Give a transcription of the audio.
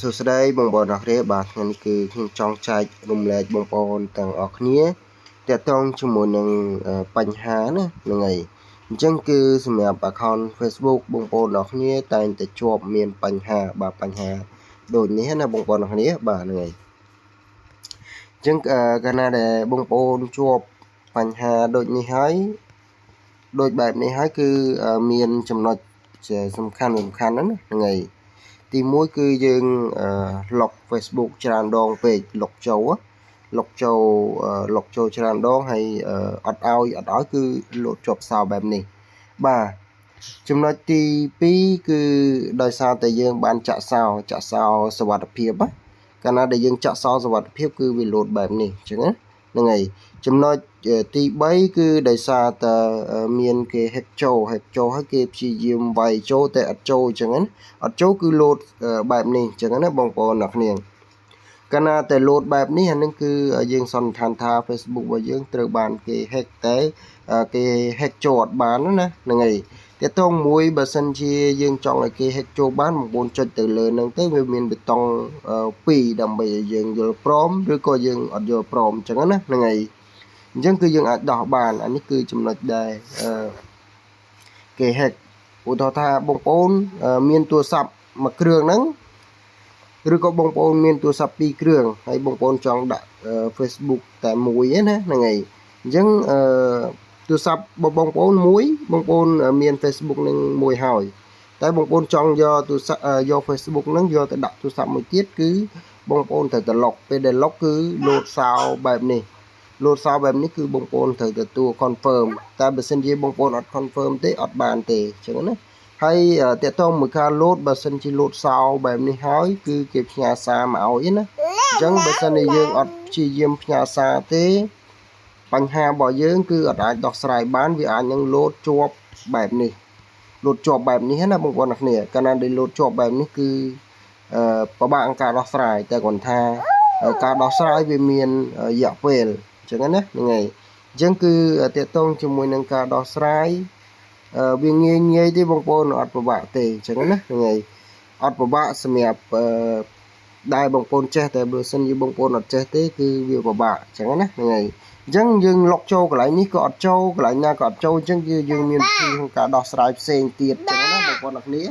សួស្តីបងប្អូនអរគ្នាបាទថ្ងៃនេះគឺខ្ញុំចង់ចែករំលែកបងប្អូនទាំងអស់គ្នាទាក់ទងជាមួយនឹងបញ្ហាណាហ្នឹងហើយអញ្ចឹងគឺសម្រាប់ account Facebook បងប្អូនអរគ្នាតែងតែជាប់មានបញ្ហាបាទបញ្ហាដូចនេះណាបងប្អូនអរគ្នាបាទហ្នឹងហើយអញ្ចឹងកាលណាដែលបងប្អូនជាប់បញ្ហាដូចនេះហើយដូចបែបនេះហើយគឺមានចំណុចសំខាន់ណាហ្នឹងហើយទី1គឺយើងលុប Facebook ច្រើនដងពេកលុបចូលច្រើនដងហើយអត់ឲ្យគឺលោតជាប់សោបែបនេះបាទចំណុចទី2គឺដោយសារតែយើងបានចាក់សោសុវត្ថិភាពណាកាលណាដែលយើងចាក់សោសុវត្ថិភាពគឺវាលោតបែបនេះអញ្ចឹងណាហ្នឹងហើយចំណុចទី3គឺដោយសារតែមានគេ hack ចូលហើយគេព្យាយាមវាយចូលតែអត់ចូលអញ្ចឹងណាអត់ចូលគឺលោតបែបនេះអញ្ចឹងណាបងប្អូនអ្នកនាងកាលណាតែលោតបែបនេះអានឹងគឺយើងសន្និដ្ឋានថា Facebook របស់យើងត្រូវបានគេ hack តែគេ hack ចូលអត់បានណាហ្នឹងហើយទាក់ទងមួយបើសិនជាយើងចង់ឲ្យគេ hack ចូលបានបងប្អូនចុចទៅលើហ្នឹងទៅវាមានប៊ូតុង2ដើម្បីឲ្យយើងយល់ព្រមឬក៏យើងអត់យល់ព្រមអញ្ចឹងណាហ្នឹងហើយអញ្ចឹងគឺយើងអាចដោះបានអានេះគឺចំណុចដែលគេ hack ឧទាហរណ៍ថាបងប្អូនមានទូរស័ព្ទមួយគ្រឿងហ្នឹងឬក៏បងប្អូនមានទូរស័ព្ទ2គ្រឿងហើយបងប្អូនចង់ដាក់ Facebook តែមួយឯណាហ្នឹងហើយអញ្ចឹងទូរស័ព្ទរបស់បងប្អូនមួយបងប្អូនមាន Facebook នឹងមួយហើយតែបងប្អូនចង់យកទូរស័ព្ទយក Facebook នឹងយកទៅដាក់ទូរស័ព្ទមួយទៀតគឺបងប្អូនត្រូវតែ log ពេលដែល log គឺលោតសោបែបនេះគឺបងប្អូនត្រូវទទួល confirm តែបើសិនជាបងប្អូនអត់ confirm ទេអត់បានទេអញ្ចឹងណាហើយតកតងមួយការលោតបើសិនជាលោតសោបែបនេះហើយគឺគេផ្ញើសារមកឲ្យណាអញ្ចឹងបើសិនជាយើងអត់ព្យាយាមផ្ញើសារទេបញ្ហារបស់យើងគឺអត់អាចដោះស្រាយបានវាអាចនឹងលោតជាប់បែបនេះណាបងប្អូនអ្នកគ្នាកាលណាដែលលោតជាប់បែបនេះគឺពិបាកក្នុងការដោះស្រាយតែគាត់ថាការដោះស្រាយវាមានរយៈពេលអញ្ចឹងណាហ្នឹងហើយអញ្ចឹងគឺតកតងជាមួយនឹងការដោះស្រាយវាងាយទេបងប្អូនអត់ពិបាកទេអញ្ចឹងណាហ្នឹងហើយអត់ពិបាកសម្រាប់ដែលបងប្អូនចេះតែបើសិនជាបងប្អូនអត់ចេះទេគឺវាពិបាកអញ្ចឹងណាហ្នឹងហើយអញ្ចឹងយើងលុកចូលកន្លែងនេះក៏អត់ចូលកន្លែងណាក៏អត់ចូលអញ្ចឹងគឺយើងមានវិធីក្នុងការដោះស្រាយផ្សេងទៀតអញ្ចឹងណាបងប្អូនអ្នកគ្នា